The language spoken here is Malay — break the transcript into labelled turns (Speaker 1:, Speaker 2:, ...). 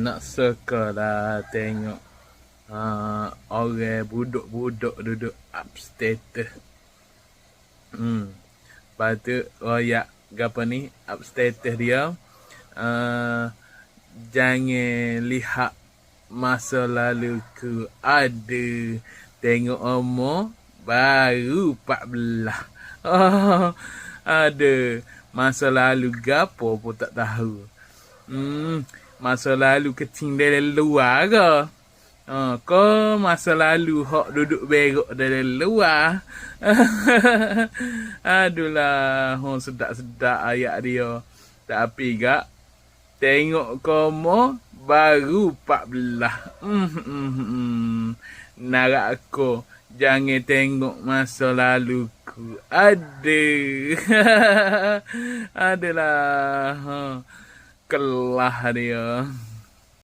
Speaker 1: nak suka lah tengok orang buduk-buduk duduk up status. Lepas tu royak apa ni up status dia. Jangan lihat masa lalu ku. Ada tengok umur baru 14. Ada masa lalu gapo pun tak tahu. Masa lalu kecing dari luar ke? Kau masa lalu hok duduk berok dari luar. Adulah, sedap-sedap ayat dia. Tapi gak tengok komo baru 14. Narak aku jangan tengok masa lalu ku. Adalah kelah dia.